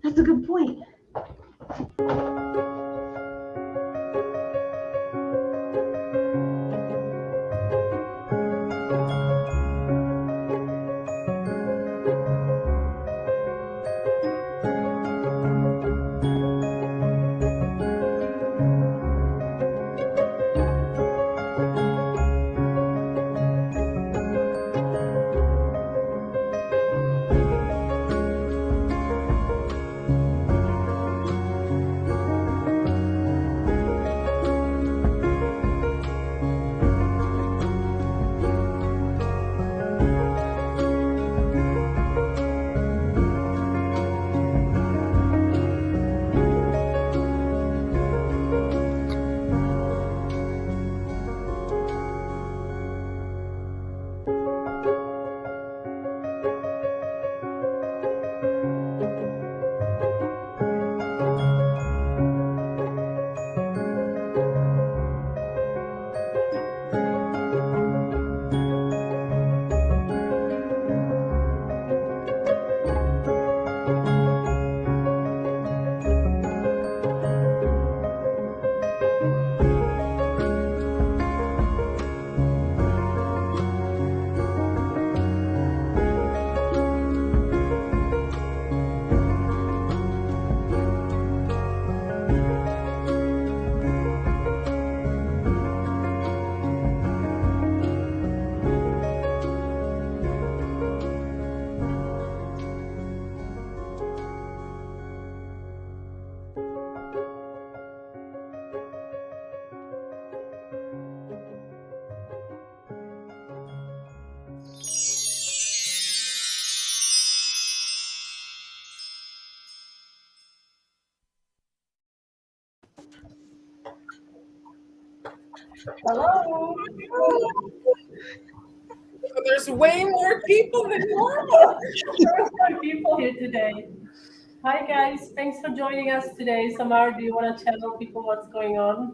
That's a good point. Hello. So there's way more people than normal. There's more people here today. Hi guys, thanks for joining us today. Samar, do you want to tell people what's going on?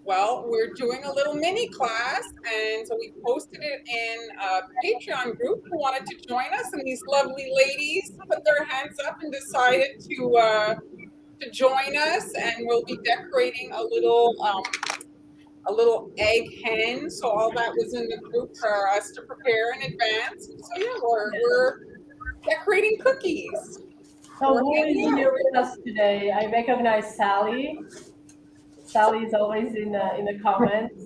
Well, we're doing a little mini class, and so we posted it in a Patreon group who wanted to join us, and these lovely ladies put their hands up and decided to join us, and we'll be decorating a little egg hen. So all that was in the group for us to prepare in advance. So yeah, we're decorating cookies. So who is here with us today? I recognize Sally. Sally is always in the comments.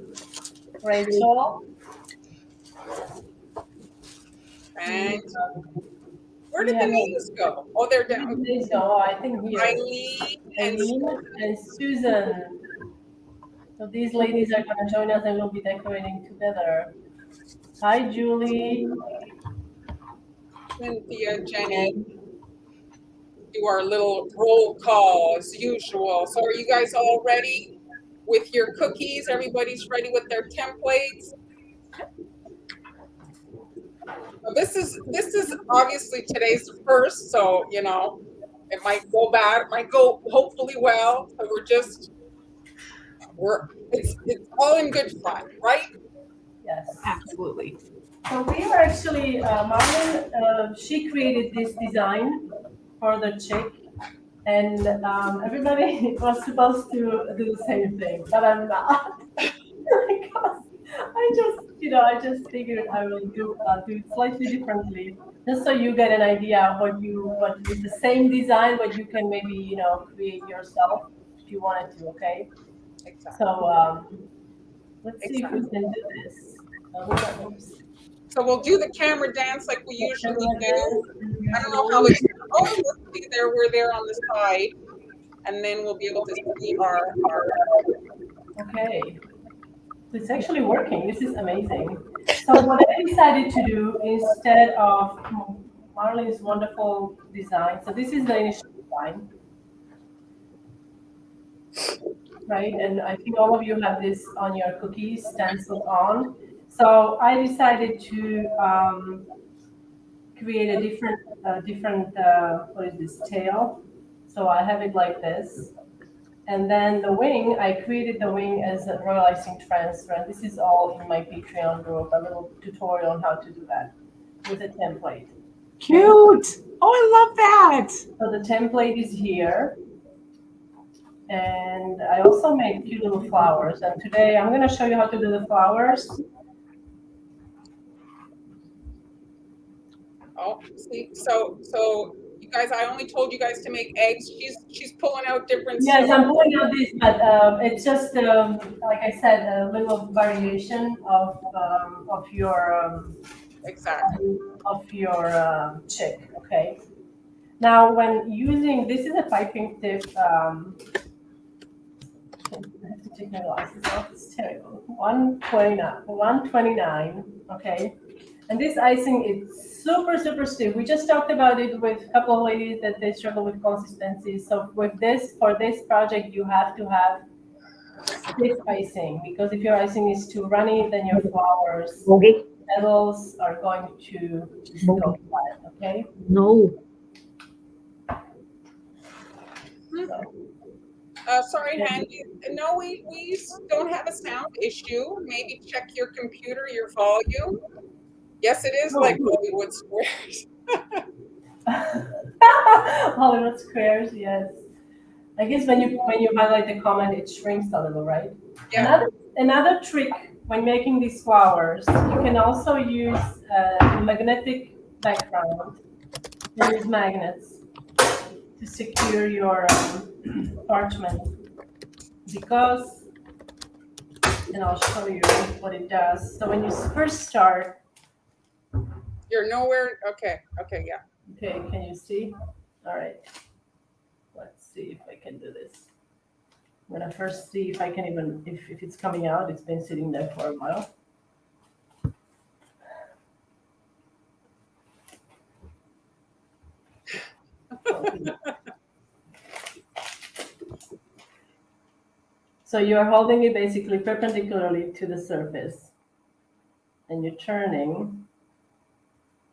Rachel. And where did the names go? Oh, they're down. No, I think here. Eileen and Susan. So these ladies are going to join us and we'll be decorating together. Hi, Julie. Cynthia, Jenny, do our little roll call as usual. So are you guys all ready with your cookies? Everybody's ready with their templates? Well, this is obviously today's the first, so you know it might go bad, it might go hopefully well. So it's all in good fun, right? Yes, Absolutely. so we were actually, Marlon, she created this design for the chick, and everybody was supposed to do the same thing, but I'm not. Because I just figured I will do it slightly differently, just so you get an idea of what is the same design, but you can maybe create yourself if you wanted to. Okay, Exactly. so let's see if we can do this. Oops. So we'll do the camera dance like we usually do. I don't know how Usually. it's. Oh, let's see there. We're there on the side, and then we'll be able to see our. Okay. It's actually working. This is amazing. So what I decided to do instead of Marlene's wonderful design, so this is the initial design, right? And I think all of you have this on your cookies stenciled on. So I decided to create a different what is this, tail? So I have it like this. And then the wing, I created the wing as a royal icing transfer. And this is all in my Patreon group, a little tutorial on how to do that with a template. Cute. Oh, I love that. So the template is here. And I also made cute little flowers. And today I'm going to show you how to do the flowers. Oh, see, so you guys, I only told you guys to make eggs. She's pulling out different Yes, stuff. I'm pulling out this, but it's just like I said, a little variation of your Exactly. chick. Okay. Now, when using this is a piping tip. I have to take my glasses off. It's terrible. 129. Okay. And this icing is super, super stiff. We just talked about it with a couple of ladies that they struggle with consistency. So with this, for this project, you have to have stiff icing because if your icing is too runny, then your flowers Okay. petals are going to just go flat. Okay. No. So, Sorry, Handy. No, we don't have a sound issue. Maybe check your computer, your volume. Yes, it is like Hollywood Squares. Hollywood squares, yes. I guess when you highlight the comment, it shrinks a little, right? Yeah. Another trick when making these flowers, you can also use a magnetic background. Use magnets to secure your parchment because, and I'll show you what it does. So when you first start, You're nowhere. Okay. Okay. Yeah. okay, can you see? All right. Let's see if I can do this. I'm gonna first see if I can even, if it's coming out. It's been sitting there for a while. So you're holding it basically perpendicularly to the surface and you're turning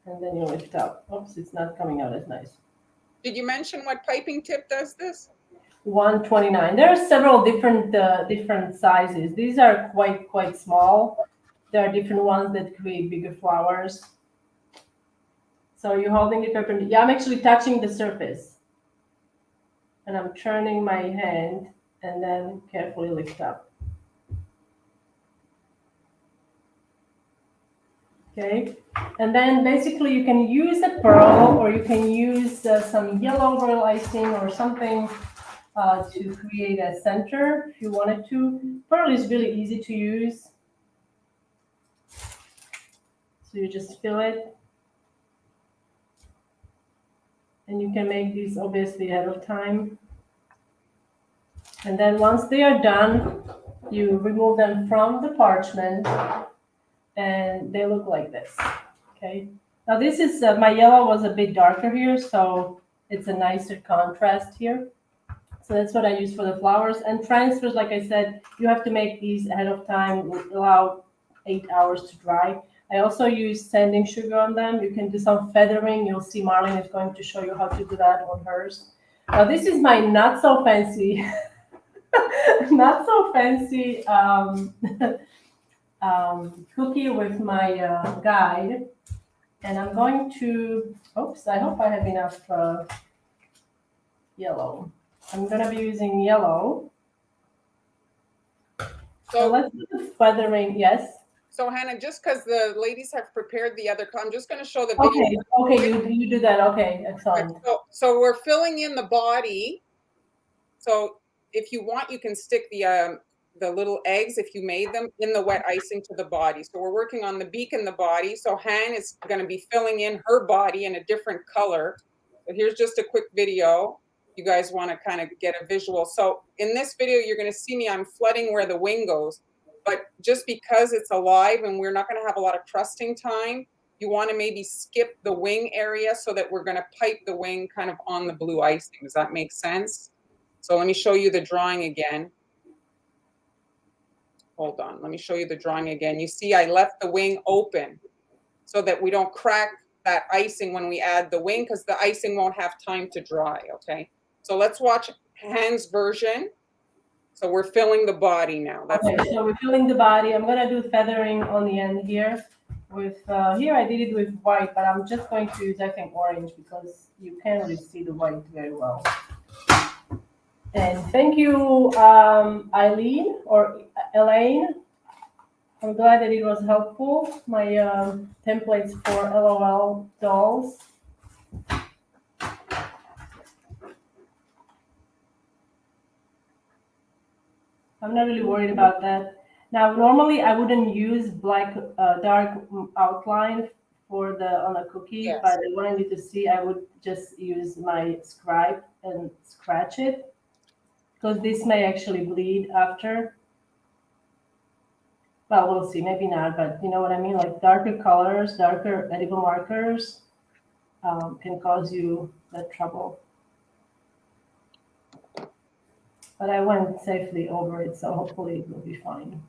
and then you lift up. Oops, it's not coming out as nice. Did you mention what piping tip does this? 129. There are several different sizes. These are quite small. There are different ones that create bigger flowers. So you're holding it perpendicular. Yeah, I'm actually touching the surface. And I'm turning my hand and then carefully lift up. Okay, and then basically you can use a pearl or you can use some yellow royal icing or something to create a center if you wanted to. Pearl is really easy to use. So you just fill it. And you can make these obviously ahead of time. And then once they are done, you remove them from the parchment and they look like this. Okay. Now this is, my yellow was a bit darker here, so it's a nicer contrast here. So that's what I use for the flowers. And transfers, like I said, you have to make these ahead of time, allow 8 hours to dry. I also use sanding sugar on them. You can do some feathering. You'll see Marlene is going to show you how to do that on hers. Now this is my not so fancy, not so fancy cookie with my guide. And I'm going to, oops, I hope I have enough yellow. I'm going to be using yellow. So let's do the feathering, yes. So Hannah, just because the ladies have prepared the other, I'm just going to show the video. Okay, you do that. Okay, excellent. So we're filling in the body. So if you want, you can stick the little eggs, if you made them, in the wet icing to the body. So we're working on the beak and the body. So Han is going to be filling in her body in a different color. But here's just a quick video. You guys want to kind of get a visual. So in this video, you're going to see me, I'm flooding where the wing goes. But just because it's alive and we're not going to have a lot of trusting time, you want to maybe skip the wing area so that we're going to pipe the wing kind of on the blue icing. Does that make sense? So let me show you the drawing again. Hold on, let me show you the drawing again. You see I left the wing open so that we don't crack that icing when we add the wing because the icing won't have time to dry, okay? So let's watch Han's version. So we're filling the body now. Okay, so we're filling the body. I'm gonna do feathering on the end here. with here I did it with white, but I'm just going to use I think orange because you can't really see the white very well. And thank you, Eileen or Elaine. I'm glad that it was helpful. My templates for LOL dolls. I'm not really worried about that. Now, normally I wouldn't use black, dark outline for the on a cookie, Yes. but when I need to see, I would just use my scribe and scratch it because this may actually bleed after. Well, we'll see, maybe not, but you know what I mean? Like darker colors, darker edible markers can cause you that trouble. But I went safely over it, so hopefully it will be fine.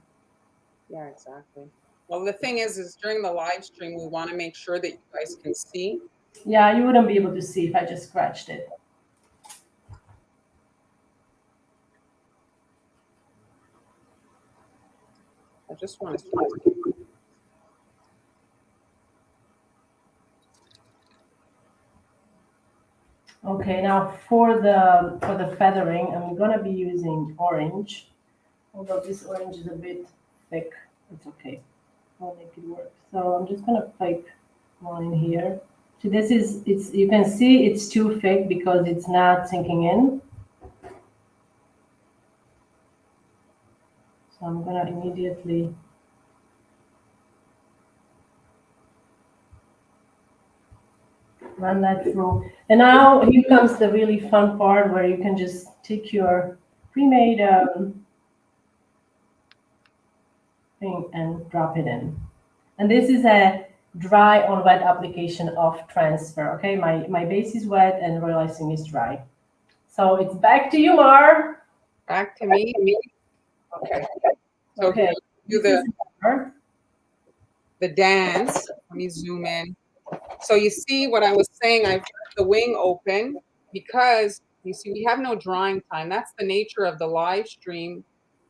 Yeah, exactly. Well, the thing is during the live stream, we want to make sure that you guys can see. Yeah, you wouldn't be able to see if I just scratched it. I just want to see. Okay, now for the feathering, I'm gonna be using orange. Although this orange is a bit thick, it's okay. I'll make it work. So I'm just gonna pipe mine here. So this is it's you can see it's too thick because it's not sinking in. So I'm gonna immediately run that through. And now here comes the really fun part where you can just take your pre-made thing and drop it in. And this is a dry on wet application of transfer. Okay, my base is wet and royal icing is dry. So it's back to you, Mar. Back to me. Okay. So Okay. do the dance. Let me zoom in. So you see what I was saying, I've left the wing open because you see we have no drying time. That's the nature of the live stream.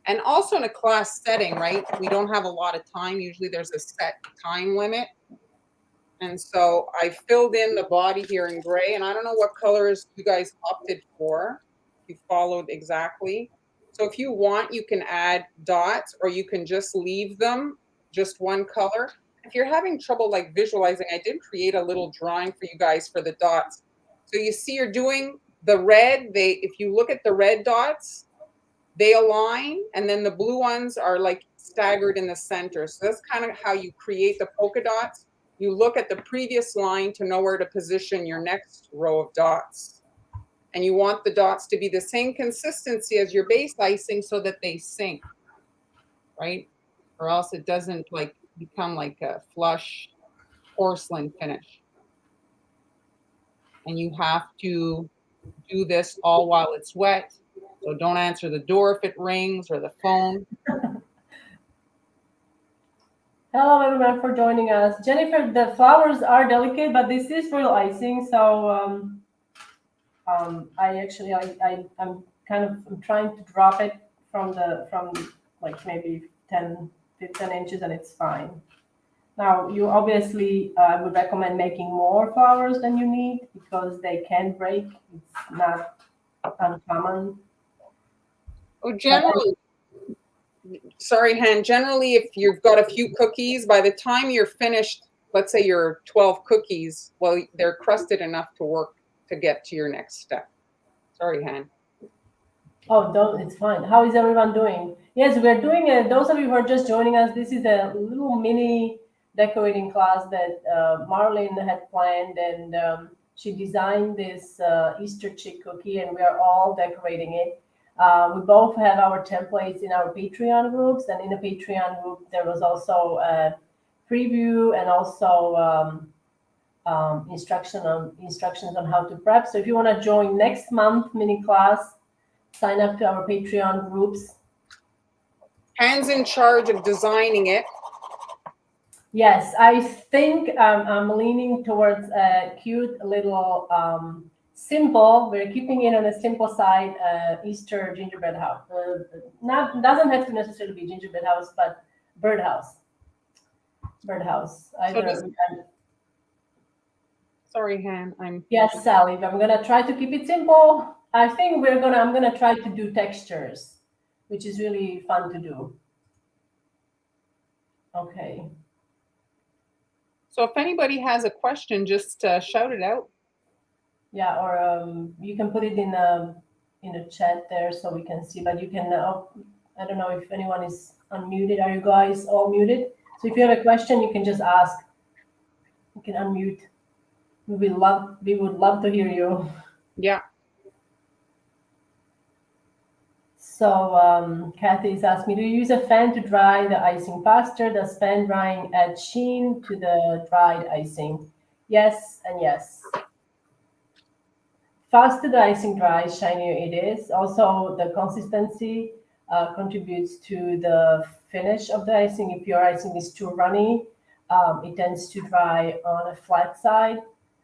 And also in a class setting, right? We don't have a lot of time. Usually there's a set time limit. And so I filled in the body here in gray, and I don't know what colors you guys opted for. You followed exactly. So if you want, you can add dots or you can just leave them just one color. If you're having trouble like visualizing, I did create a little drawing for you guys for the dots. So you see you're doing the red, if you look at the red dots, they align, and then the blue ones are like staggered in the center. So that's kind of how you create the polka dots. You look at the previous line to know where to position your next row of dots. And you want the dots to be the same consistency as your base icing so that they sync, right? Or else it doesn't like become like a flush porcelain finish. And you have to do this all while it's wet. So don't answer the door if it rings or the phone. Hello everyone for joining us. Jennifer, the flowers are delicate, but this is royal icing, so I'm trying to drop it from like maybe 10, 15 inches and it's fine. Now you obviously I would recommend making more flowers than you need because they can break. It's not uncommon. Oh, generally, sorry, Han, generally if you've got a few cookies, by the time you're finished, let's say you're 12 cookies, well, they're crusted enough to work to get to your next step. Sorry, Han. Oh, don't, it's fine. How is everyone doing? Yes, we're doing it. Those of you who are just joining us, this is a little mini decorating class that Marlene had planned, and she designed this Easter chick cookie, and we are all decorating it. We both have our templates in our Patreon groups, and in the Patreon group, there was also a preview and also instructions on how to prep. So if you want to join next month mini class, sign up to our Patreon groups. Han's in charge of designing it. Yes, I think I'm leaning towards a cute little simple. We're keeping it on the simple side. Easter gingerbread house. Doesn't have to necessarily be gingerbread house, but birdhouse. birdhouse. So sorry, Han. Yes, Sally. I'm gonna try to keep it simple. I think I'm gonna try to do textures, which is really fun to do. Okay. So if anybody has a question, just shout it out. Yeah, or you can put it in a chat there so we can see. But you can. I don't know if anyone is unmuted. Are you guys all muted? So if you have a question, you can just ask. You can unmute. We would love to hear you. Yeah. So Kathy is asking, do you use a fan to dry the icing faster? Does fan drying add sheen to the dried icing? Yes and yes. Faster the icing dries, shinier it is. Also, the consistency contributes to the finish of the icing. If your icing is too runny, it tends to dry on a flat side,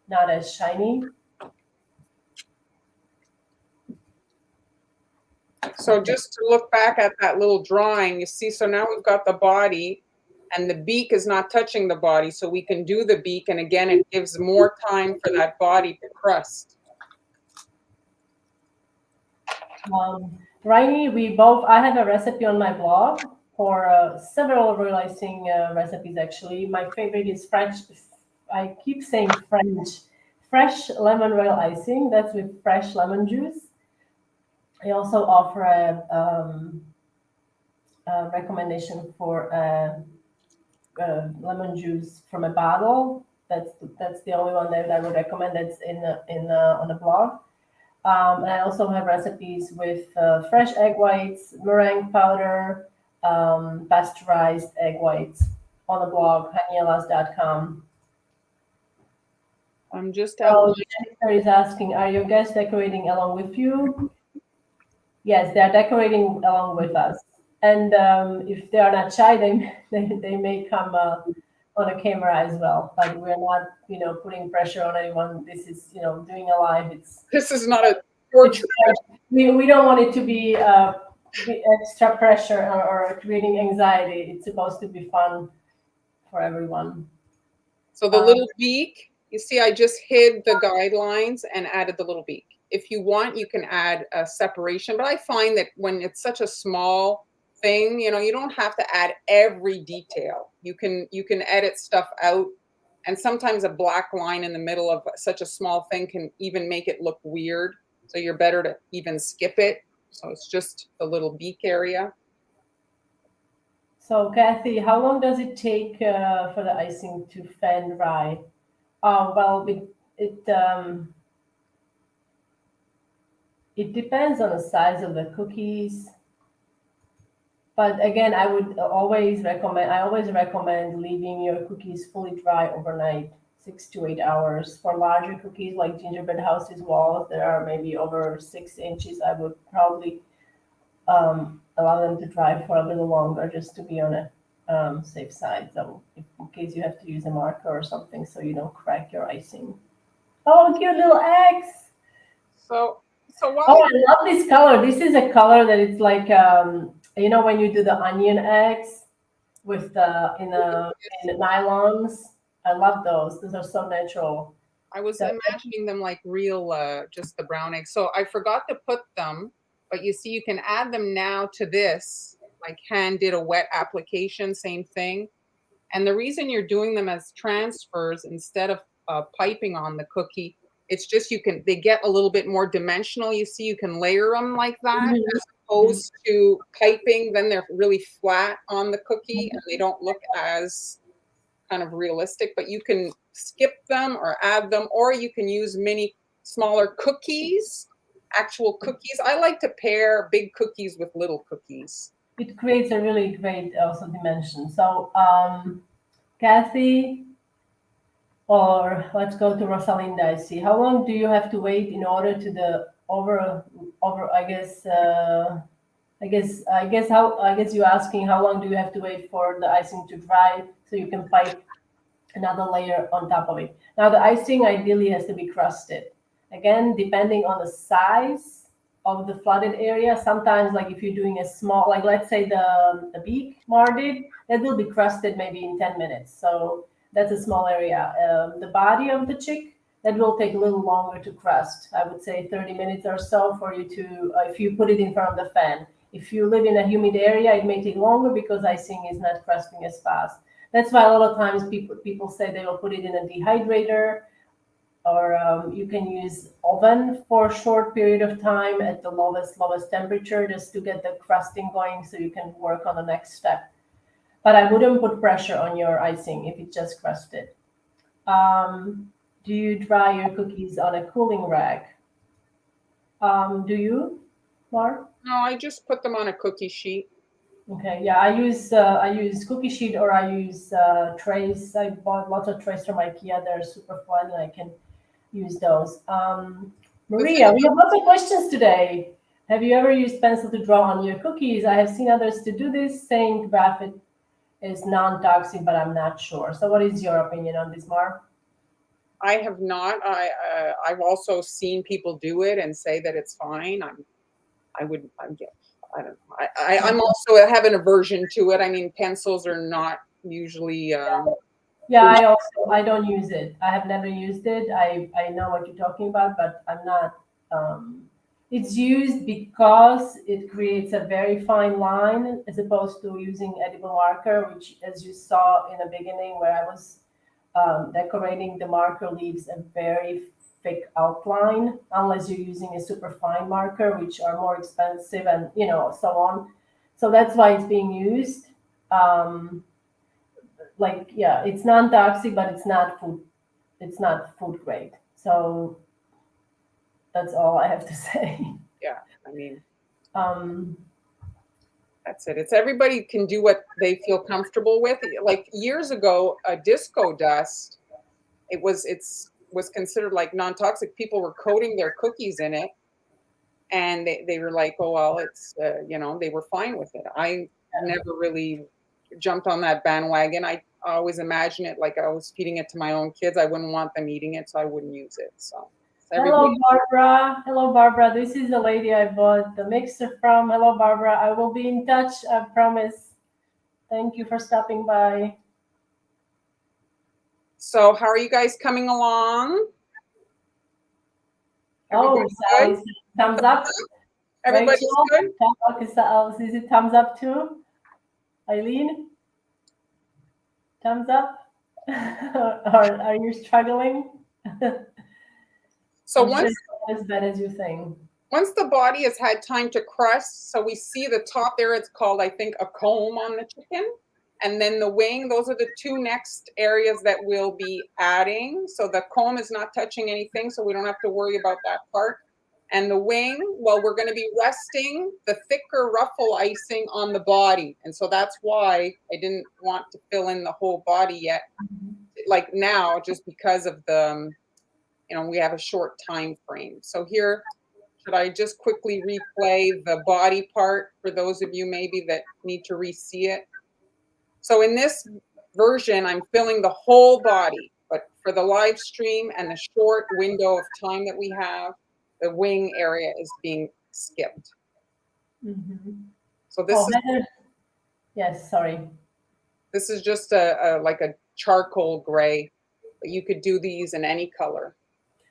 not as shiny. So just to look back at that little drawing, you see, so now we've got the body and the beak is not touching the body. So we can do the beak. And again, it gives more time for that body to crust. Rainy, I have a recipe on my blog for several royal icing recipes actually. My favorite is I keep saying fresh lemon royal icing. That's with fresh lemon juice. I also offer a recommendation for lemon juice from a bottle. That's the only one that I would recommend. That's on the blog. And I also have recipes with fresh egg whites, meringue powder, pasteurized egg whites on the blog, hanielas.com. I'm just So Jennifer is asking, are your guests decorating along with you? Yes, they're decorating along with us. And if they are not shy, they may come on a camera as well. But we're not, putting pressure on anyone. This is, doing a live. This is not a torture. We don't want it to be extra pressure or creating anxiety. It's supposed to be fun for everyone. So the little beak, you see, I just hid the guidelines and added the little beak. If you want, you can add a separation, but I find that when it's such a small thing, you don't have to add every detail. You can edit stuff out, and sometimes a black line in the middle of such a small thing can even make it look weird. So you're better to even skip it. So it's just the little beak area. So Kathy, how long does it take for the icing to fan dry? Well, it depends on the size of the cookies. But again, I always recommend leaving your cookies fully dry overnight, 6 to 8 hours. For larger cookies like gingerbread houses walls that are maybe over 6 inches, I would probably allow them to dry for a little longer just to be on a safe side. So in case you have to use a marker or something so you don't crack your icing. Oh, cute little eggs. So Oh, I love this color. This is a color that it's like when you do the onion eggs with in the nylons. I love those. Those are so natural. I was imagining them like real, just the brown eggs. So I forgot to put them, but you see, you can add them now to this. Like Han did a wet application, same thing. And the reason you're doing them as transfers instead of piping on the cookie, it's just they get a little bit more dimensional. You see, you can layer them like that as opposed to piping. Then they're really flat on the cookie and they don't look as kind of realistic, but you can skip them or add them, or you can use mini smaller cookies, actual cookies. I like to pair big cookies with little cookies. It creates a really great also dimension. So Kathy, or let's go to Rosalinda. I see. How long do you have to wait in order to the over? I guess you're asking how long do you have to wait for the icing to dry so you can pipe another layer on top of it. Now the icing ideally has to be crusted. Again, depending on the size of the flooded area. Sometimes, like if you're doing a small, like let's say the beak marded, that will be crusted maybe in 10 minutes. So that's a small area. The body of the chick, that will take a little longer to crust. I would say 30 minutes or so for you to, if you put it in front of the fan. If you live in a humid area, it may take longer because icing is not crusting as fast. That's why a lot of times people say they will put it in a dehydrator, or you can use oven for a short period of time at the lowest temperature just to get the crusting going so you can work on the next step. But I wouldn't put pressure on your icing if it just crusted. Do you dry your cookies on a cooling rack? Do you, Mark? No, I just put them on a cookie sheet. Okay, yeah, I use cookie sheet, or I use trays. I bought lots of trays from IKEA. They're super fun, and I can use those. The thing Maria, we about, have lots of questions today. Have you ever used pencil to draw on your cookies? I have seen others to do this, saying graphite is non-toxic, but I'm not sure. So, what is your opinion on this, Mark? I have not. I've also seen people do it and say that it's fine. I would. Yeah, I don't know. I'm also have an aversion to it. I mean, pencils are not usually. Yeah, I don't use it. I have never used it. I know what you're talking about, but I'm not. It's used because it creates a very fine line as opposed to using edible marker, which, as you saw in the beginning, where I was decorating, the marker leaves a very thick outline, unless you're using a super fine marker, which are more expensive, and so on. So that's why it's being used. Um, like, yeah, it's non-toxic, but it's not food grade. So that's all I have to say. Yeah, I mean, um that's it. It's everybody can do what they feel comfortable with. Like years ago, disco dust. Was considered like non-toxic. People were coating their cookies in it, and they were like, oh well, it's they were fine with it. I never really jumped on that bandwagon. I always imagine it like I was feeding it to my own kids. I wouldn't want them eating it, so I wouldn't use it. So everybody. Hello, Barbara. This is the lady I bought the mixer from. Hello, Barbara. I will be in touch, I promise. Thank you for stopping by. So how are you guys coming along? Oh, Everybody good? thumbs up. Everybody's Rachel, good? is it thumbs up too? Eileen, thumbs up? Or are you struggling? So I'm sure it's not as bad as you think. once the body has had time to crust, so we see the top there, it's called, I think, a comb on the chicken. And then the wing, those are the two next areas that we'll be adding. So the comb is not touching anything, so we don't have to worry about that part. And the wing, well, we're going to be resting the thicker ruffle icing on the body. And so that's why I didn't want to fill in the whole body yet, like now, just because of the, we have a short time frame. So here, should I just quickly replay the body part for those of you maybe that need to re-see it? So in this version, I'm filling the whole body, but for the live stream and the short window of time that we have, the wing area is being skipped. Mm-hmm. So this is Heather. Yes, sorry. This is just a like a charcoal gray, but you could do these in any color.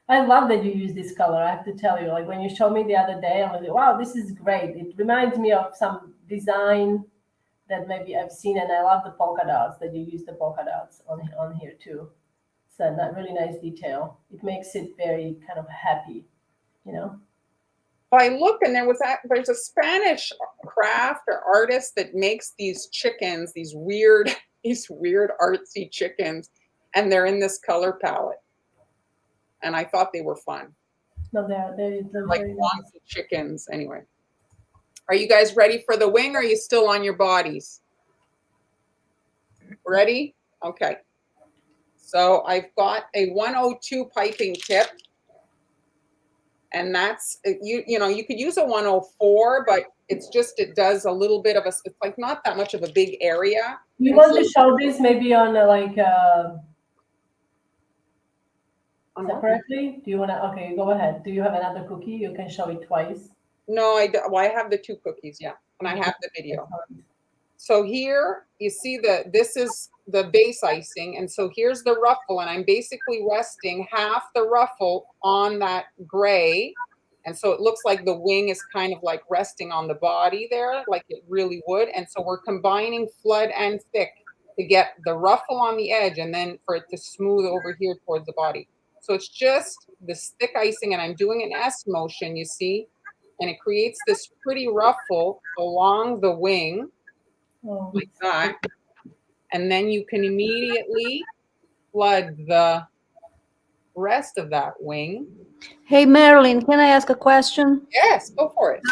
I love that you use this color. I have to tell you, like when you showed me the other day, I was like, wow, this is great. It reminds me of some design that maybe I've seen, and I love the polka dots that you use the polka dots on here too. It's a really nice detail. It makes it very kind of happy, you know. I look, and there's a Spanish craft or artist that makes these chickens, these weird artsy chickens, and they're in this color palette. And I thought they were fun. No, they're like very wonky nice. chickens. Anyway, are you guys ready for the wing? Or are you still on your bodies? Ready? Okay. So I've got a 102 piping tip. And that's, you could use a 104, but it does a little bit of it's like not that much of a big area. You want to show this maybe on separately? Do you want to? Okay, go ahead. Do you have another cookie? You can show it twice. No, I don't. Well, I have the 2 cookies, yeah, and I have the video. So here you see that this is the base icing, and so here's the ruffle, and I'm basically resting half the ruffle on that gray, and so it looks like the wing is kind of like resting on the body there, like it really would. And so we're combining flood and thick to get the ruffle on the edge, and then for it to smooth over here towards the body. So it's just this thick icing, and I'm doing an S motion, you see, and it creates this pretty ruffle along the wing Oh, like that. And then you can immediately flood the rest of that wing. Hey, Marilyn, can I ask a question? Yes, go for it.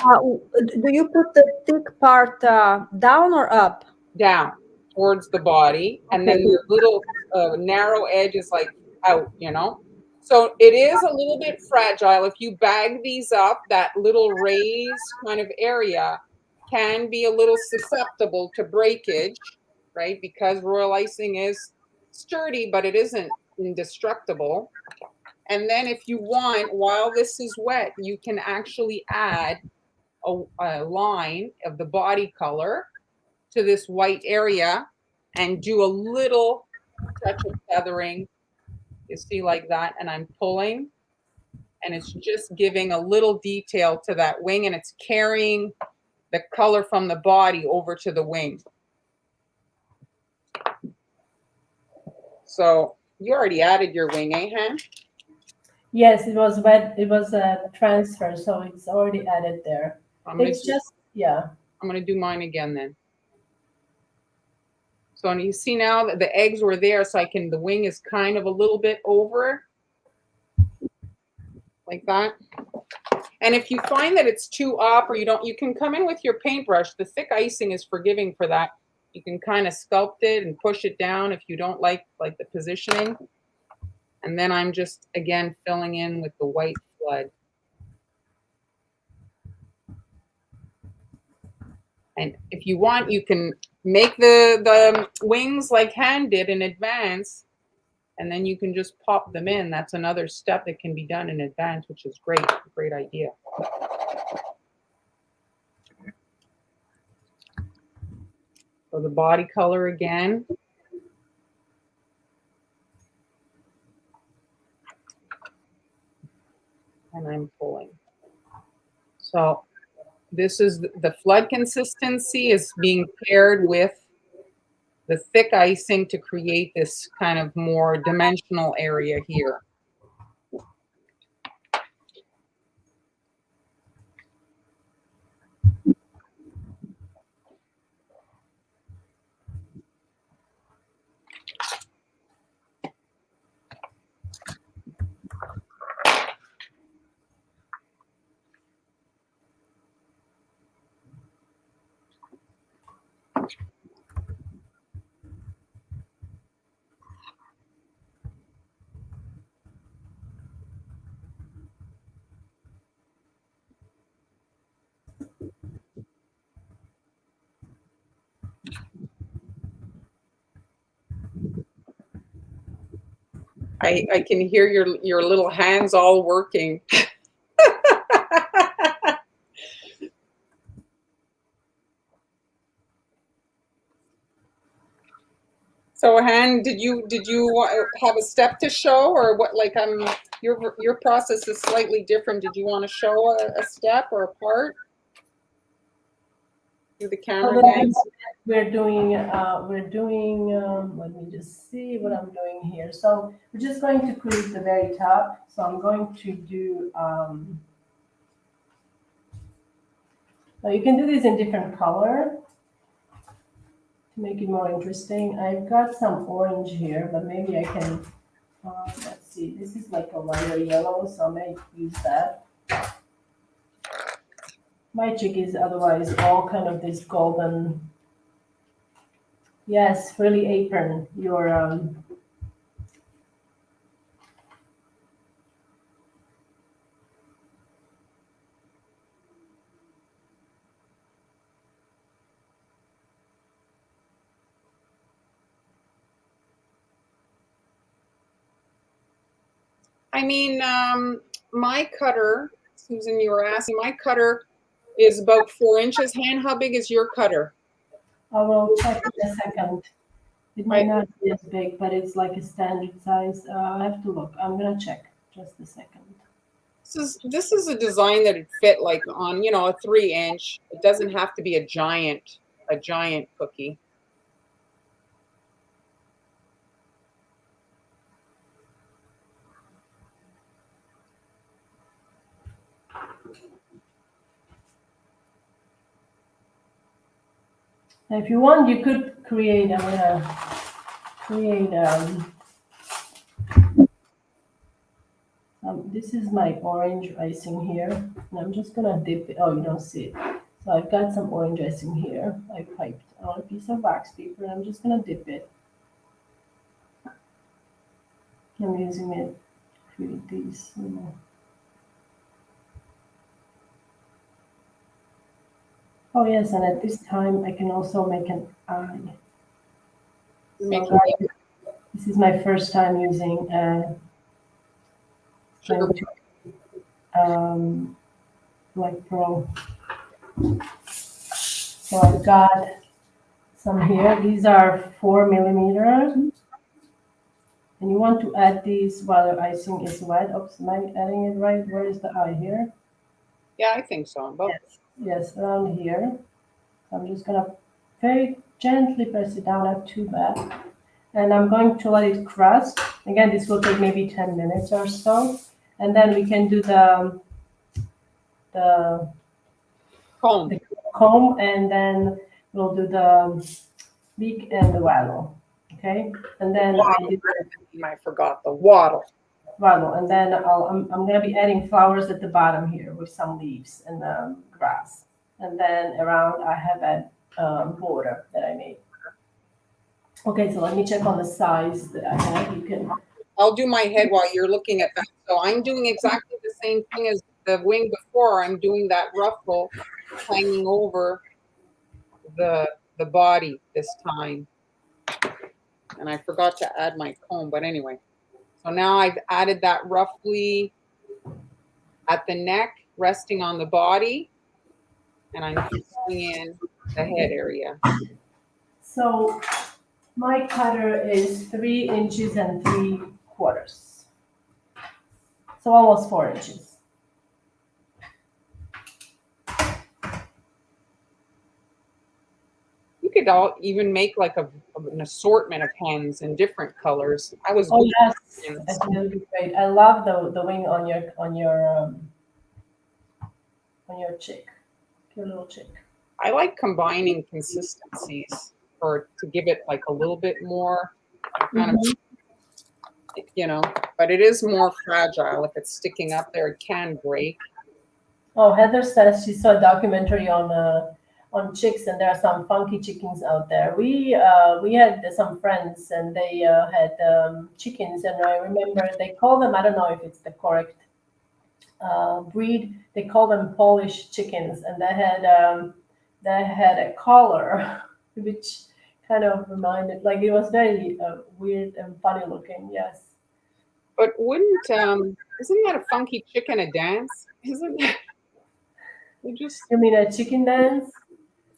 Do you put the thick part down or up? Down towards the body, and then Okay. the little narrow edge is like out, you know. So it is a little bit fragile. If you bag these up, that little raised kind of area can be a little susceptible to breakage, right? Because royal icing is sturdy, but it isn't indestructible. And then if you want, while this is wet, you can actually add a line of the body color to this white area and do a little touch of feathering. You see, like that, and I'm pulling, and it's just giving a little detail to that wing, and it's carrying the color from the body over to the wing. So you already added your wing, eh, Han? yes, it was wet. It was a transfer, so it's already added there. It's just, yeah. I'm gonna do mine again then. So you see now that the eggs were there, so the wing is kind of a little bit over, like that. And if you find that it's too up or you can come in with your paintbrush. The thick icing is forgiving for that. You can kind of sculpt it and push it down if you don't like the positioning. And then I'm just, again, filling in with the white flood. And if you want, you can make the wings like Han did in advance, and then you can just pop them in. That's another step that can be done in advance, which is great. Great idea. So the body color again. And I'm pulling. So this is the flood consistency is being paired with the thick icing to create this kind of more dimensional area here. I can hear your little hands all working. So Han, did you have a step to show, or what? Like your process is slightly different. Did you want to show a step or a part? Do the camera guys? We're doing, let me just see what I'm doing here. So we're just going to create the very top. So I'm going to do, well, you can do this in different color to make it more interesting. I've got some orange here, but maybe I can, let's see, this is like a lighter yellow, so I may use that. My chick is otherwise all kind of this golden. Yes, really apron your I mean, my cutter, Susan, you were asking, my cutter is about 4 inches. Han, how big is your cutter? I will check in a second. It might not be as big, but it's like a standard size. I have to look. I'm gonna check. Just a second. This is a design that would fit like on, a 3 inch. It doesn't have to be a giant cookie. Now, if you want, you could create. I'm gonna create. This is my orange icing here, and I'm just gonna dip it. Oh, you don't see it. So I've got some orange icing here. I piped on a piece of wax paper, and I'm just gonna dip it. I'm using it to create these. Oh yes, and at this time I can also make an eye. So this is my first time using Sugar. like pearl. So I've got some here. These are 4 millimeters. And you want to add these while the icing is wet. Oops, am I adding it right? Where is the eye here? Yeah, I think so. Yes, around here. So I'm just gonna very gently press it down, not too bad. And I'm going to let it crust. Again, this will take maybe 10 minutes or so. And then we can do the Comb. comb, and then we'll do the beak and the waddle. Okay, and then I forgot the waddle. Waddle, and then I'm gonna be adding flowers at the bottom here with some leaves and grass, and then around I have a border that I made. Okay, so let me check on the size that I have. You can. I'll do my head while you're looking at that. So I'm doing exactly the same thing as the wing before. I'm doing that ruffle hanging over the body this time. And I forgot to add my comb, but anyway. So now I've added that roughly at the neck, resting on the body, and I'm filling in the head area. So my cutter is 3 inches and 3/4. So almost 4 inches. You could even make like an assortment of hens in different colors. Oh yes, I think that would be great. I love the wing on your chick, your little chick. I like combining consistencies to give it like a little bit more kind of, but it is more fragile. If it's sticking up there, it can break. Oh, Heather says she saw a documentary on chicks, and there are some funky chickens out there. We had some friends, and they had chickens, and I remember they call them. I don't know if it's the correct breed. They call them Polish chickens, and they had a collar, which kind of reminded, like it was very weird and funny looking. Yes. But isn't that a funky chicken a dance? Isn't that? You mean a chicken dance?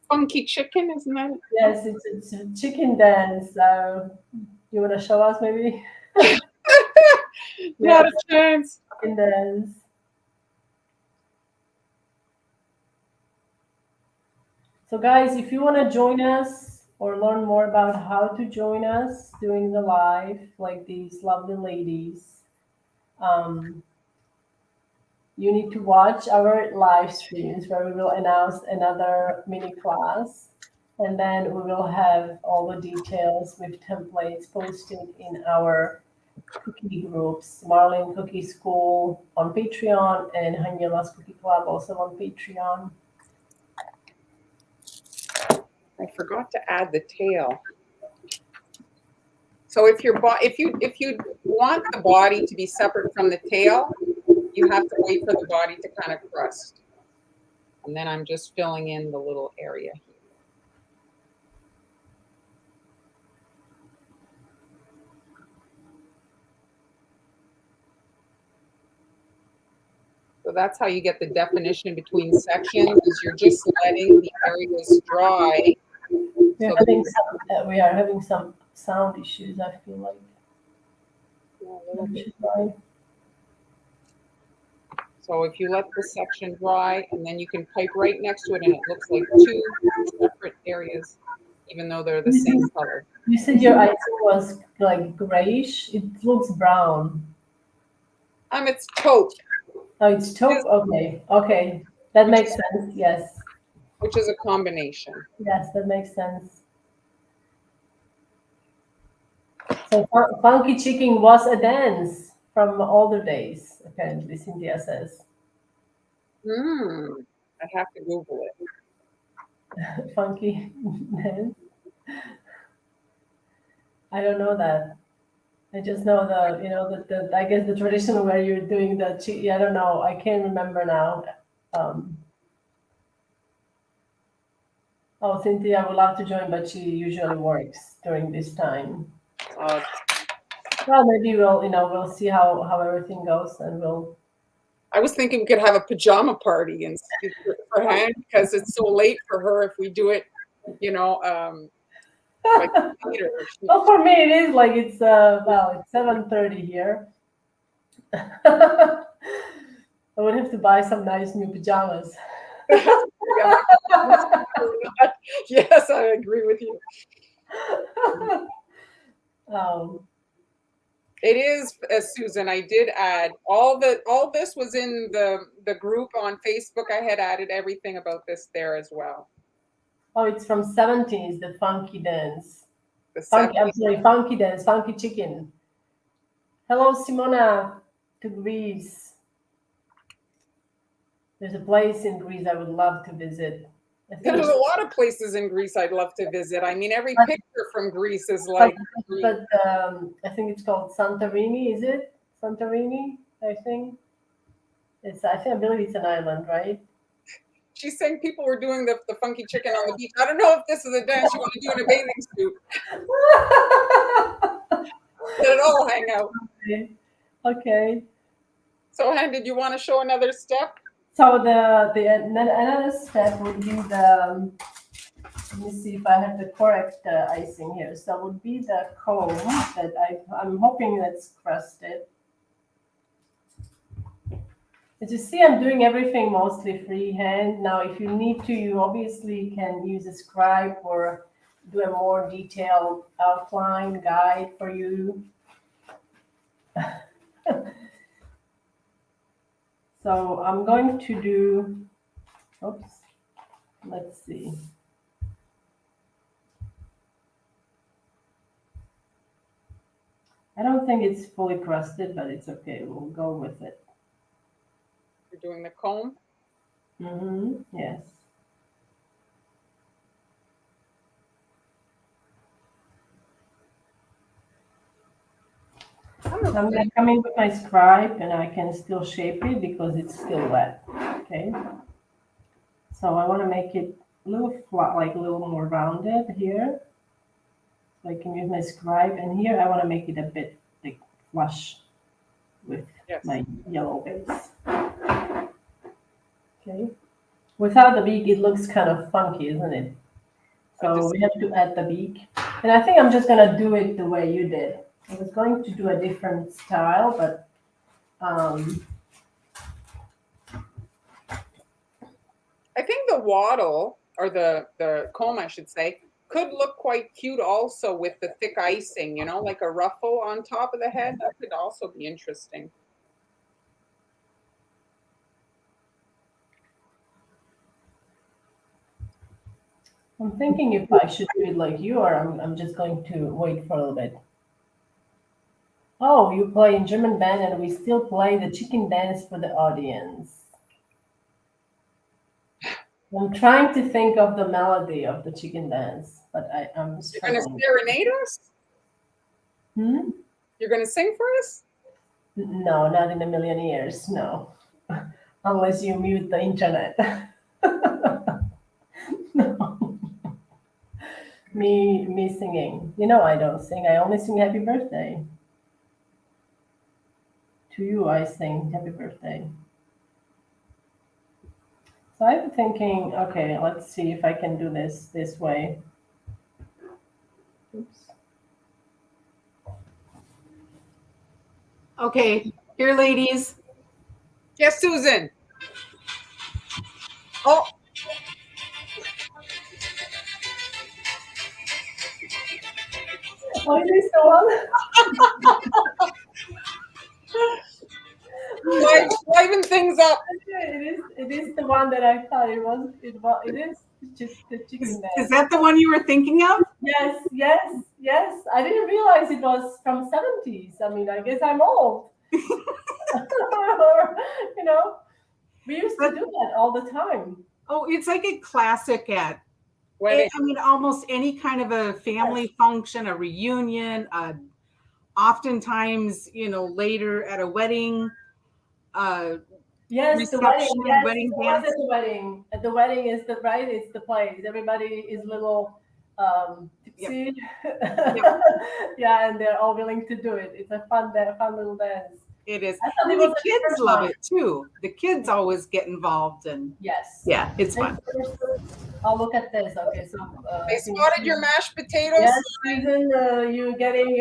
Funky chicken, isn't that? Yes, it's a chicken dance. You want to show us maybe? Not a chance. Chicken dance. So guys, if you want to join us or learn more about how to join us doing the live, like these lovely ladies, you need to watch our live streams where we will announce another mini class, and then we will have all the details with templates posted in our cookie groups, Marlene Cookie School on Patreon and Haniela's Cookie Club also on Patreon. I forgot to add the tail. So if you want the body to be separate from the tail, you have to wait for the body to kind of crust. And then I'm just filling in the little area here. So that's how you get the definition between sections, is you're just letting the areas dry. So We are having some sound issues, I feel like. So if you let the section dry, and then you can pipe right next to it, and it looks like two separate areas, even though they're the same color. You said your icing was like grayish. It looks brown. It's taupe. Oh, it's taupe. Okay, okay, that makes sense. Yes. Which is a combination. Yes, that makes sense. So funky chicken was a dance from older days, apparently, Cynthia says. I'd have to Google it. Funky dance. I don't know that. I just know the I guess the tradition where you're doing the I don't know. I can't remember now. Oh, Cynthia would love to join, but she usually works during this time. Well, maybe we'll see how everything goes, and we'll. I was thinking we could have a pajama party and for her, because it's so late for her if we do it, like later. Well, for me it is like it's 7:30 here. I would have to buy some nice new pajamas. Yes, I agree with you. It is, Susan. I did add all this was in the group on Facebook. I had added everything about this there as well. Oh, it's from 70s, the funky dance. I'm sorry, funky dance, funky chicken. Hello, Simona, to Greece. There's a place in Greece I would love to visit. There's a lot of places in Greece I'd love to visit. I mean, every picture from Greece is like. But I think it's called Santorini. Is it Santorini? I think I believe it's an island, right? She's saying people were doing the funky chicken on the beach. I don't know if this is a dance you want to do in a bathing suit. Let it all hang out. Okay. So, Han, did you want to show another step? So another step would be the. Let me see if I have the correct icing here. So it would be the comb that I'm hoping that's crusted. As you see, I'm doing everything mostly freehand. Now, if you need to, you obviously can use a scribe or do a more detailed outline guide for you. So I'm going to do, let's see. I don't think it's fully crusted, but it's okay. We'll go with it. You're doing the comb? Mm-hmm. Yes. I'm going to come in with my scribe, and I can still shape it because it's still wet. Okay. So I want to make it a little flat, like a little more rounded here. So I can use my scribe, and here I want to make it a bit like flush with my yellow base. Okay. Without the beak, it looks kind of funky, isn't it? So we have to add the beak. And I think I'm just going to do it the way you did. I was going to do a different style, but I think the wattle, or the comb, I should say, could look quite cute also with the thick icing, like a ruffle on top of the head. That could also be interesting. I'm thinking if I should do it like you, or I'm just going to wait for a little bit. Oh, you play in German band, and we still play the chicken dance for the audience. I'm trying to think of the melody of the chicken dance, but I'm You're going to serenade us? You're going to sing for us? No, not in a million years, no. Unless you mute the internet. No. Me singing. I don't sing. I only sing happy birthday. To you, I sing happy birthday. So I'm thinking, okay, let's see if I can do this way. Oops. Okay, here, ladies. Yes, Susan. Oh, Oh, it is the one. liven things up. It is the one that I thought it was. It is the chicken Is dance. that the one you were thinking of? Yes, yes, yes. I didn't realize it was from 70s. I mean, I guess I'm old. you know, we used to do that all the time. Oh, it's like a classic at, Wedding. I mean, almost any kind of a family function, a reunion, oftentimes, later at a wedding, Yes, the wedding. reception, Yes, wedding it was dance. at the wedding. At the wedding is the right. It's the place. Everybody is little tipsy. Yep. Yeah, and they're all willing to do it. It's a fun little dance. It is. I thought And it was the a kids different love one. it too. The kids always get involved, and Yes. yeah, it's fun. I'll look at this. Okay, so They I think spotted your mashed potatoes. yes, Susan, you getting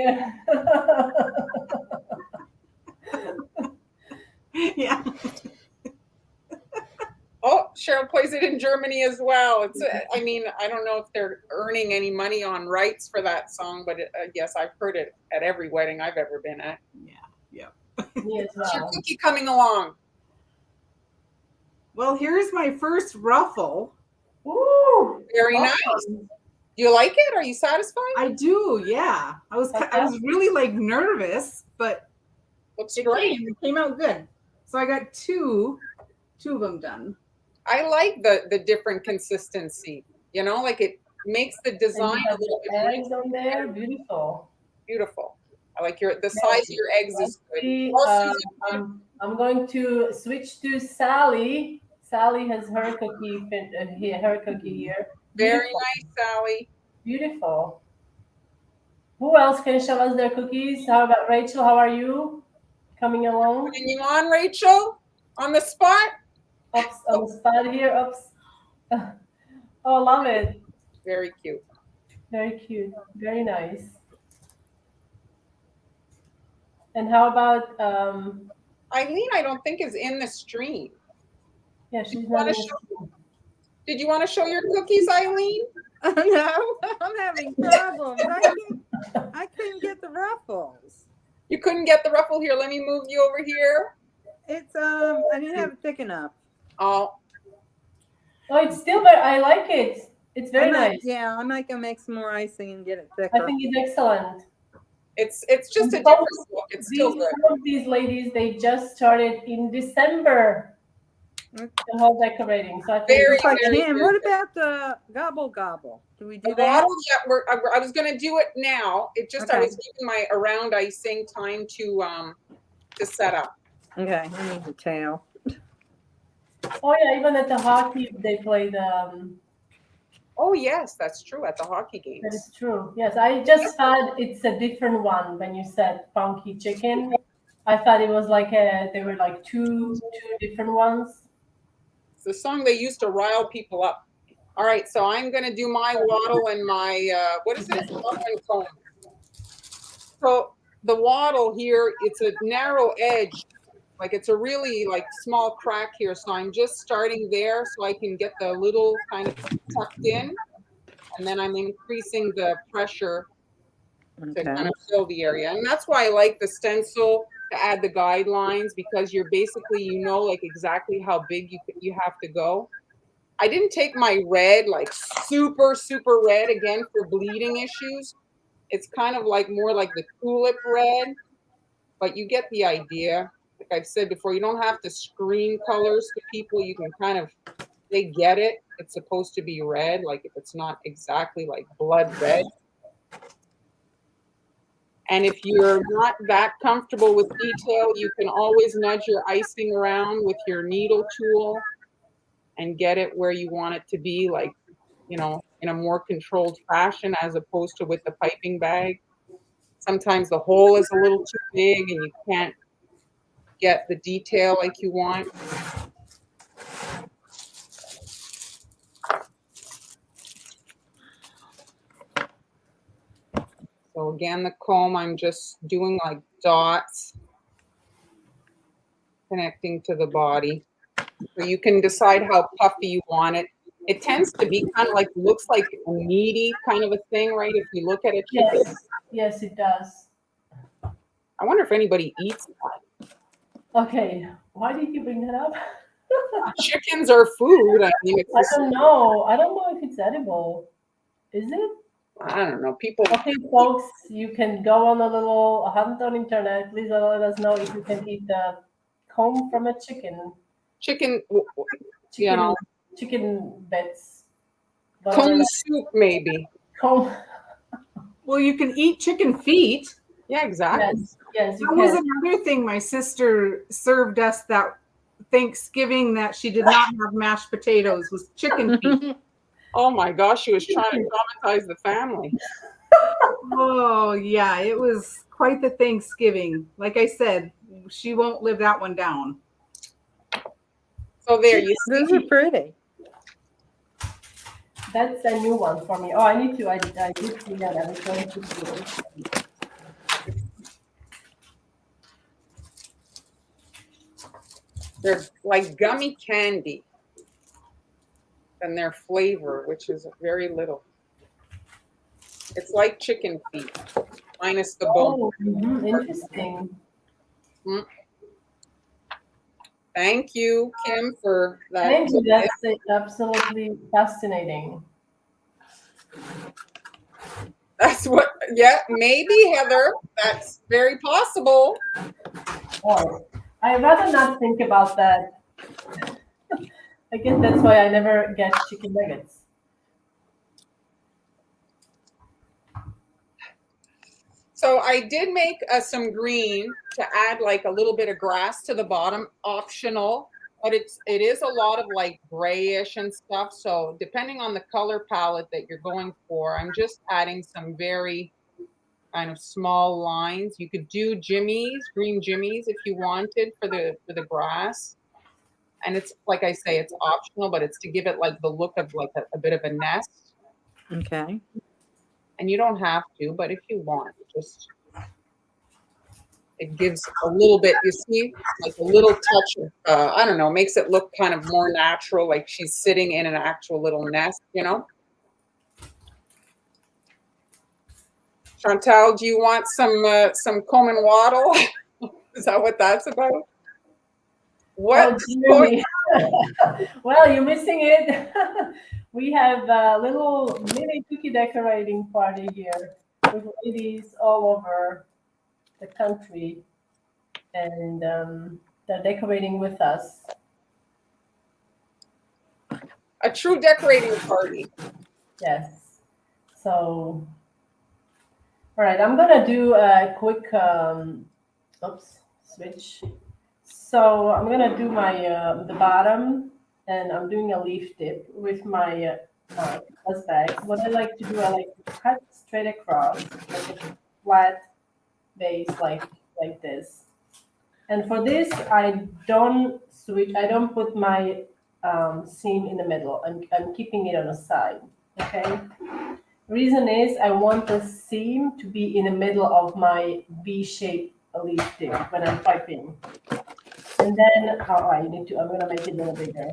Yeah. Oh, Cheryl plays it in Germany as well. It's, I mean, I don't know if they're earning any money on rights for that song, but yes, I've heard it at every wedding I've ever been at. Yeah. me as What's your well. cookie coming along? Well, here's my first ruffle. Ooh, Very awesome. nice. Do you like it? Are you satisfied? I do, yeah. I was really like nervous, but Looks it great. came out good. So I got two of them done. I like the different consistency. Like it makes the design a little bit eggs on there. Beautiful. beautiful. I like the size of your eggs is good. See, Oh, Susan, I'm going to switch to Sally. Sally has her cookie here. very Beautiful. nice, Sally. Beautiful. Who else can show us their cookies? How about Rachel? How are you? Coming along? Putting you on, Rachel? On the spot? Oops, on the spot here. Oops. Oh, love it. Very cute. Very cute. Very nice. And how about Eileen, I don't think is in the stream. yeah, she's not. Did you want to show your cookies, Eileen? No, I'm having problems. I couldn't get the ruffles. You couldn't get the ruffle here. Let me move you over here. It's I didn't have it thick enough. Oh, it's still very. I like it. It's very nice. Yeah, I might go make some more icing and get it thicker. I think it's excellent. it's just a different look. It's still good. Some of these ladies, they just started in December. The whole decorating. So I think Very, It's like very him. good. What about the gobble gobble? Do we do The that? bottles that I was going to do it now. It just I Okay. was giving my around icing time to set up. Okay, I need the tail. oh yeah, even at the hockey they play the. Oh yes, that's true at the hockey games. That is true. Yes, I just thought it's a different one when you said funky chicken. I thought it was like they were like two different ones. It's the song they used to rile people up. All right, so I'm going to do my waddle and my what is it? Muffin cone. So the waddle here, it's a narrow edge. Like it's a really like small crack here. So I'm just starting there so I can get the little kind of tucked in. And then I'm increasing the pressure to kind of fill the area. And that's why I like the stencil to add the guidelines, because you're basically, like exactly how big you have to go. I didn't take my red, like super, super red again for bleeding issues. It's kind of like more like the tulip red, but you get the idea. Like I've said before, you don't have to screen colors to people. You can kind of, they get it. It's supposed to be red, like if it's not exactly like blood red. And if you're not that comfortable with detail, you can always nudge your icing around with your needle tool and get it where you want it to be, like, in a more controlled fashion as opposed to with the piping bag. Sometimes the hole is a little too big and you can't get the detail like you want. So again, the comb, I'm just doing like dots, connecting to the body. So you can decide how puffy you want it. It tends to be kind of like, looks like a meaty kind of a thing, right? If you look at a chicken. Yes, it does. I wonder if anybody eats that. Okay, why did you bring that up? Chickens are food. I mean, I don't know. I don't know if it's edible. Is it? I don't know. People. Okay, folks, you can go on a little hunt on internet. Please let us know if you can eat the comb from a chicken. Chicken, you know, Chicken bits. comb soup maybe. Comb. Well, you can eat chicken feet. Yeah, exactly. Yes, you That can. was another thing my sister served us that Thanksgiving that she did not have mashed potatoes was chicken feet. Oh my gosh, she was trying to traumatize the family. Oh yeah, it was quite the Thanksgiving. Like I said, she won't live that one down. So there you see. Those are pretty. That's a new one for me. Oh, I need to. I did see that. I was going to do it. They're like gummy candy. And their flavor, which is very little. It's like chicken feet, minus the bone. Oh, interesting. Mm. Thank you, Kim, for that. Thank you. That's absolutely fascinating. That's what, yeah, maybe, Heather. That's very possible. Oh, I'd rather not think about that. I guess that's why I never get chicken nuggets. So I did make some green to add like a little bit of grass to the bottom, optional, but it is a lot of like grayish and stuff. So depending on the color palette that you're going for, I'm just adding some very kind of small lines. You could do jimmies, green jimmies if you wanted for the grass. And it's like I say, it's optional, but it's to give it like the look of like a bit of a nest. Okay. And you don't have to, but if you want, just it gives a little bit, you see, like a little touch of, I don't know, makes it look kind of more natural, like she's sitting in an actual little nest, you know? Chantal, do you want some comb and waddle? Is that what that's about? What? Oh, well, you're missing it. We have a little mini cookie decorating party here with ladies all over the country, and they're decorating with us. A true decorating party. Yes. So, all right, I'm gonna do a quick switch. So I'm gonna do my the bottom, and I'm doing a leaf tip with my plus bags. What I like to do, I like to cut straight across, like a flat base, like this. And for this, I don't switch. I don't put my seam in the middle. I'm keeping it on the side. Okay. Reason is I want the seam to be in the middle of my V-shaped leaf tip when I'm piping. And then, I'm gonna make it a little bigger.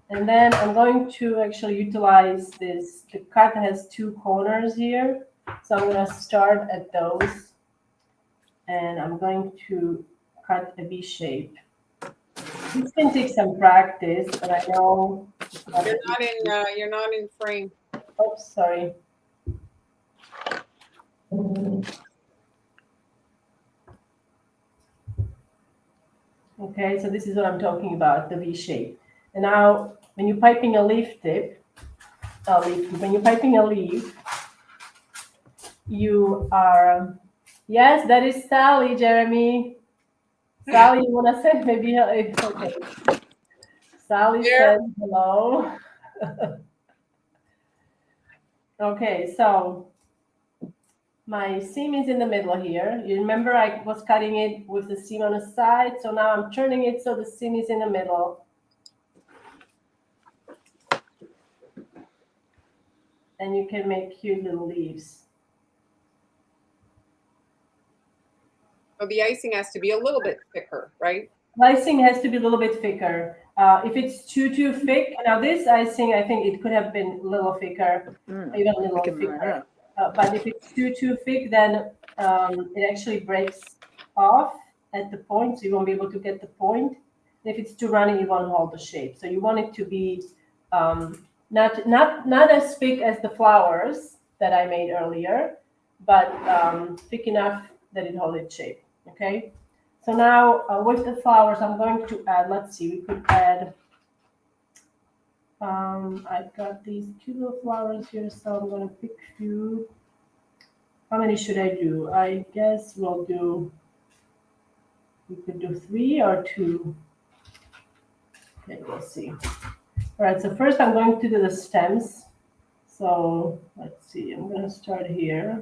And then I'm going to actually utilize this. The cut has two corners here. So I'm gonna start at those. And I'm going to cut a V shape. This can take some practice, but I know You're not in frame. Oops, sorry. Okay, so this is what I'm talking about, the V shape. And now, when you're piping a leaf tip, when you're piping a leaf, you are, yes, that is Sally, Jeremy. Sally, you want to say maybe, okay. Sally said hello. Okay, so my seam is in the middle here. You remember I was cutting it with the seam on the side, so now I'm turning it so the seam is in the middle. And you can make cute little leaves. So the icing has to be a little bit thicker, right? Icing has to be a little bit thicker. If it's too thick, now this icing, I think it could have been a little thicker, even a little thicker. But if it's too thick, then it actually breaks off at the point, so you won't be able to get the point. And if it's too runny, you won't hold the shape. So you want it to be not as thick as the flowers that I made earlier, but thick enough that it holds its shape. Okay. So now with the flowers, I'm going to add, let's see, we could add, I've got these cute little flowers here, so I'm going to pick a few. How many should I do? I guess we could do 3 or 2. Okay, let's see. All right, so first I'm going to do the stems. So let's see, I'm going to start here.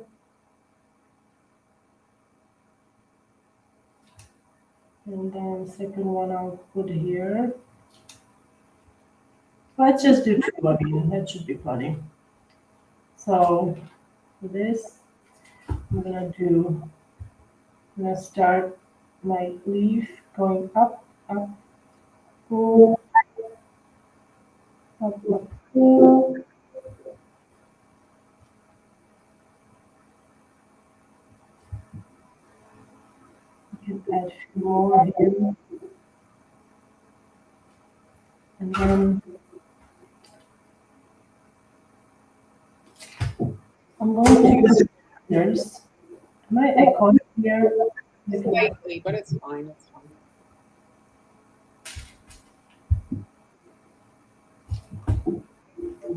And then second one I'll put here. Let's just do 2. I mean, that should be plenty. So for this, I'm gonna start my leaf going up, up, pull, up, up, pull. You can add a few more here. And then I'm going to use scissors. Am I echoing here? Slightly, but it's fine. It's fine.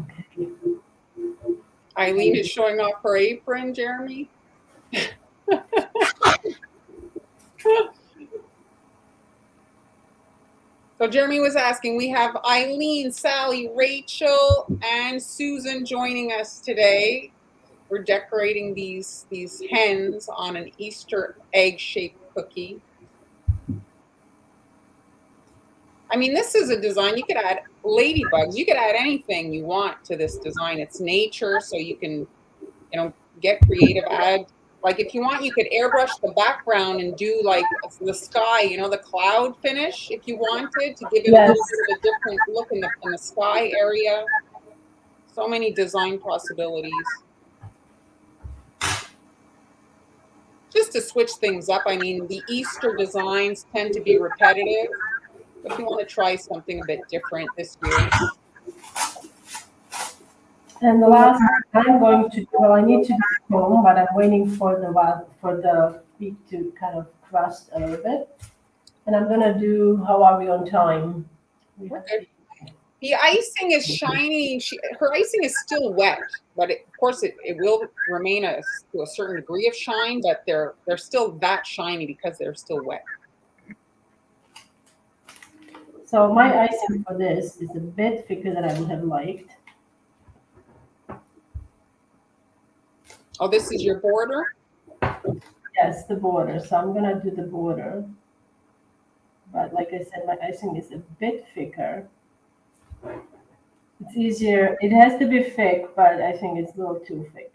Okay. Eileen is showing off her apron, Jeremy. So Jeremy was asking, we have Eileen, Sally, Rachel, and Susan joining us today. We're decorating these hens on an Easter egg-shaped cookie. I mean, this is a design, you could add ladybugs, you could add anything you want to this design. It's nature, so you can, get creative, add, like if you want, you could airbrush the background and do like the sky, the cloud finish, if you wanted to give it a little bit of a different look in the sky area. So many design possibilities. Just to switch things up, I mean, the Easter designs tend to be repetitive. But if you want to try something a bit different this year. And the last I'm going to do, well, I need to do comb, but I'm waiting for the beak to kind of crust a little bit. And I'm gonna do, how are we on time? The icing is shiny. Her icing is still wet, but of course it will remain to a certain degree of shine, but they're still that shiny because they're still wet. So my icing for this is a bit thicker than I would have liked. Oh, this is your border? Yes, the border. So I'm gonna do the border. But like I said, my icing is a bit thicker. It's easier. It has to be thick, but I think it's a little too thick.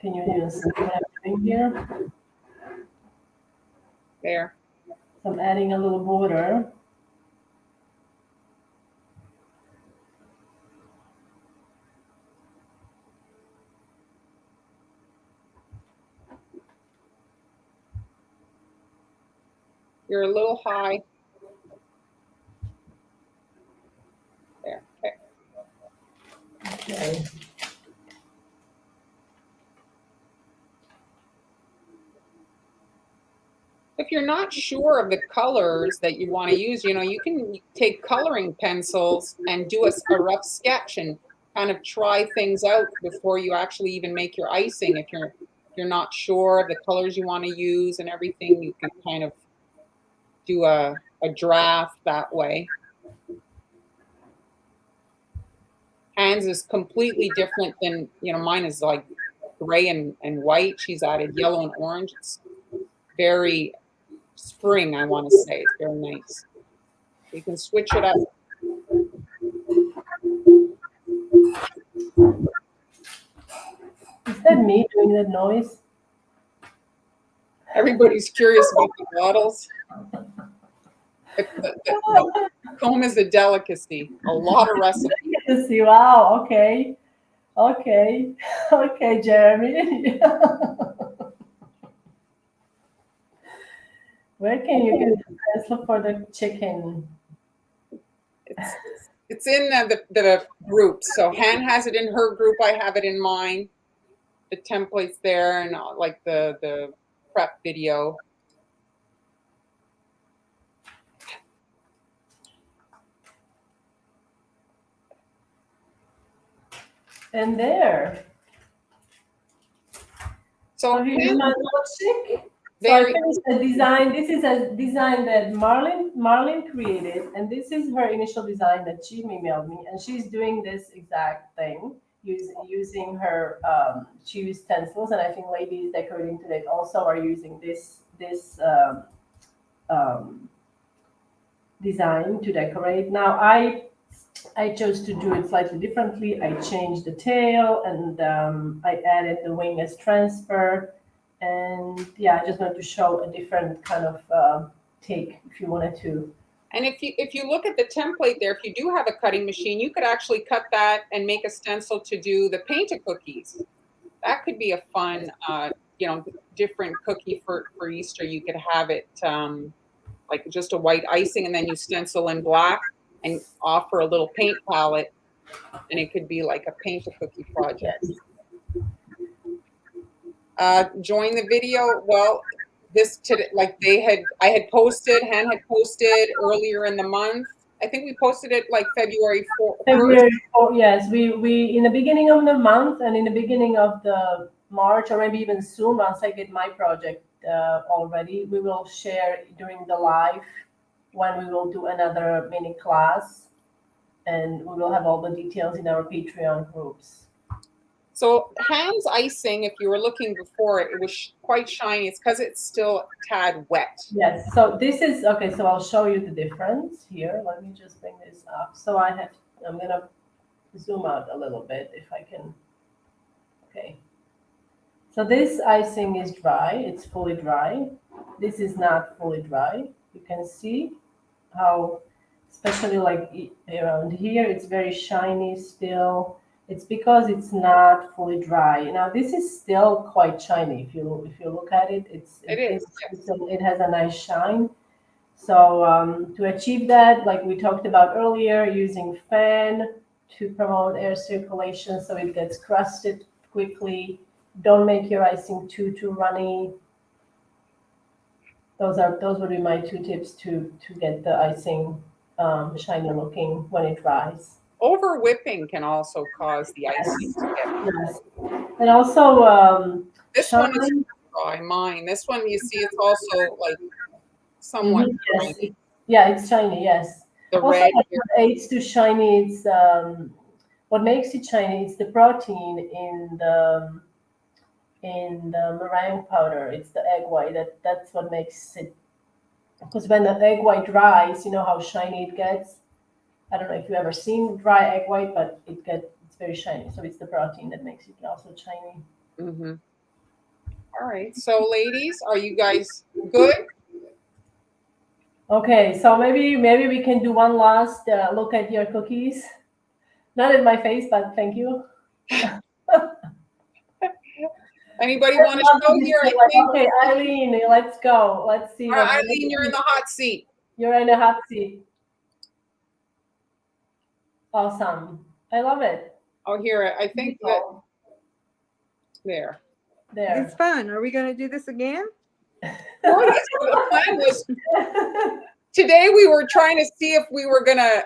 Can you even see what I'm doing here? There. So I'm adding a little border. You're a little high. There. Okay. Okay. If you're not sure of the colors that you want to use, you can take coloring pencils and do a rough sketch and kind of try things out before you actually even make your icing. If you're not sure of the colors you want to use and everything, you can kind of do a draft that way. Hands is completely different than, mine is like gray and white. She's added yellow and orange. It's very spring, I want to say. It's very nice. You can switch it up that me doing that noise? Everybody's curious about the bottles. The comb is a delicacy. A lot of recipes. Let's see. Wow. Okay. Okay. Okay, Jeremy. Where can you get the pencil for the chicken? It's in the group. So Han has it in her group. I have it in mine. The template's there, and like the prep video. And there. So here's my little chick. So I very finished the design. This is a design that Marlene created, and this is her initial design that she emailed me, and she's doing this exact thing using her. She used stencils, and I think ladies decorating today also are using this design to decorate. Now I chose to do it slightly differently. I changed the tail, and I added the wing as transfer. And yeah, I just wanted to show a different kind of take if you wanted to. And if you look at the template there, if you do have a cutting machine, you could actually cut that and make a stencil to do the painted cookies. That could be a fun, different cookie for Easter. You could have it like just a white icing, and then you stencil in black and offer a little paint palette, and it could be like a paint a cookie project. Yes. Join the video. Well, I had posted, Han had posted earlier in the month. I think we posted it like February 4th. February 4th, yes. We in the beginning of the month and in the beginning of the March, or maybe even soon, once I get my project already, we will share during the live when we will do another mini class, and we will have all the details in our Patreon groups. So Han's icing, if you were looking before it was quite shiny. It's because it's still a tad wet. Yes, so this is, okay, so I'll show you the difference here. Let me just bring this up. So I'm gonna zoom out a little bit if I can. Okay. So this icing is dry, it's fully dry. This is not fully dry. You can see how, especially like around here, it's very shiny still. It's because it's not fully dry. Now this is still quite shiny. If you look at it, it has a nice shine. So to achieve that, like we talked about earlier, using fan to promote air circulation so it gets crusted quickly. Don't make your icing too runny. Those would be my 2 tips to get the icing shiny looking when it dries. Over whipping can also cause the icing to get. Yes. And also This one is dry. Mine. This one, you see, it's also like somewhat yes. shiny. Yeah, it's shiny. Yes. The Also, red. what aids to shiny, it's what makes it shiny. It's the protein in the meringue powder. It's the egg white. That's what makes it. Because when the egg white dries, you know how shiny it gets. I don't know if you've ever seen dry egg white, but it's very shiny. So it's the protein that makes it also shiny. Mm-hmm. All right. So, ladies, are you guys good? Okay. So maybe we can do one last look at your cookies. Not in my face, but thank you. Anybody want to show here? I think. Okay, Eileen, let's go. Let's see. Eileen, you're in the hot seat. You're in the hot seat. Awesome. I love it. Oh, here, I think that there. It's fun. Are we going to do this again? Well, that's what the plan was. Today we were trying to see if we were gonna,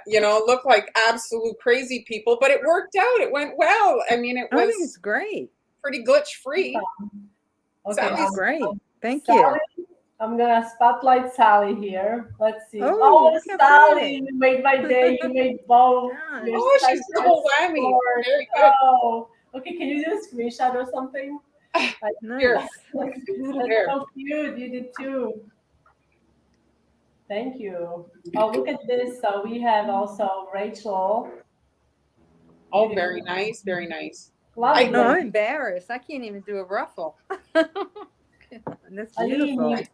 look like absolute crazy people, but it worked out. It went well. I mean, I think it's great. Pretty glitch free. Okay, Sally's great. Thank Sally, you. I'm gonna spotlight Sally here. Let's see. Oh, Sally, you made my day. You made both. Oh, she's double whammy. Very good. Oh, okay. Can you do a screenshot or something? Nice. That's so cute. You did too. Thank you. Oh, look at this. So we have also Rachel. Oh, very nice. Very nice. Lovely. No, I'm embarrassed. I can't even do a ruffle. That's beautiful. It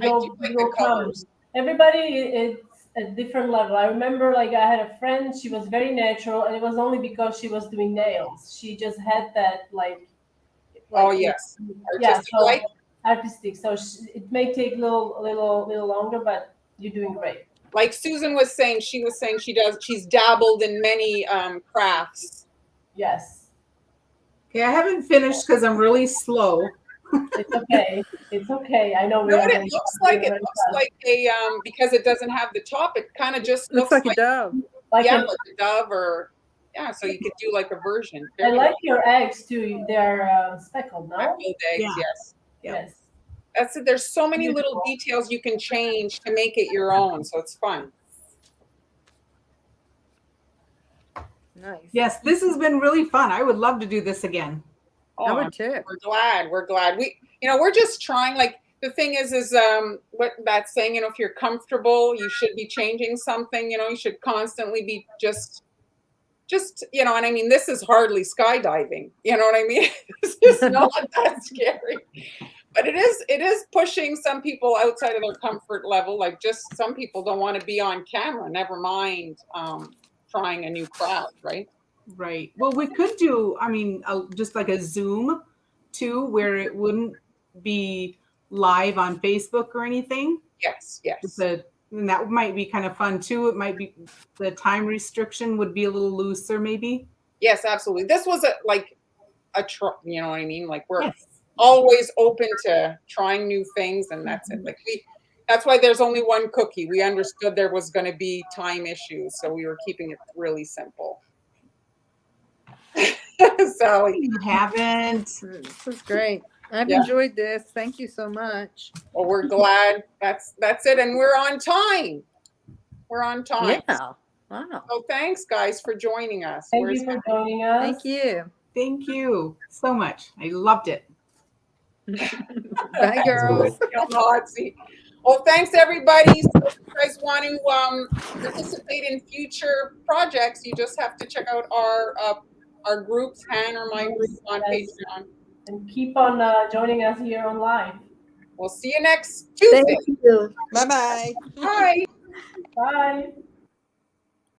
I will, do like it the will come. colors. Everybody is a different level. I remember, like, I had a friend. She was very natural, and it was only because she was doing nails. She just had that, Oh yes, yeah. artistic So light. artistic. So it may take a little longer, but you're doing great. Like Susan was saying, she's dabbled in many crafts. Yes, Okay, I haven't finished because I'm really slow. it's okay. It's okay. I know You we know are what it very, looks we're like? It very looks fast. like a because it doesn't have the top, it kind of just Looks like a dove. Like yeah, an, like a dove or yeah, so you could do like a version. I Very like your eggs too. They're speckled, no? speckled eggs, Yeah. yes. Yep. Yes. That's it. There's so many little details you can change to make it your own, so it's fun. Nice. Yes, this has been really fun. I would love to do this again. I Oh, would too. we're glad. We're glad. We're just trying. Like the thing is what that's saying. If you're comfortable, you should be changing something. You should constantly be just. And I mean, this is hardly skydiving. You know what I mean? It's just not that scary. But it is pushing some people outside of their comfort level. Like just some people don't want to be on camera. Never mind trying a new crowd, right? Right. Well, we could do, I mean, just like a Zoom too, where it wouldn't be live on Facebook or anything. Yes, yes. And that might be kind of fun too. It might be the time restriction would be a little looser, maybe. Yes, absolutely. This was you know what I mean? Like we're Yes. always open to trying new things, and that's it. Like that's why there's only one cookie. We understood there was going to be time issues, so we were keeping it really simple. Sally. You haven't. This is great. I've Yeah. enjoyed this. Thank you so much. Well, we're glad that's it, and we're on time. We're on time. Yeah. Wow. So thanks, guys, for joining us. Thank you for joining us. Thank you. Thank you so much. I loved it. Bye, girls. Well, thanks everybody. So if you guys want to participate in future projects, you just have to check out our groups, Han or my group on Patreon. And keep on joining us here on live. We'll see you next Tuesday. Thank you. Bye-bye. Bye. Bye.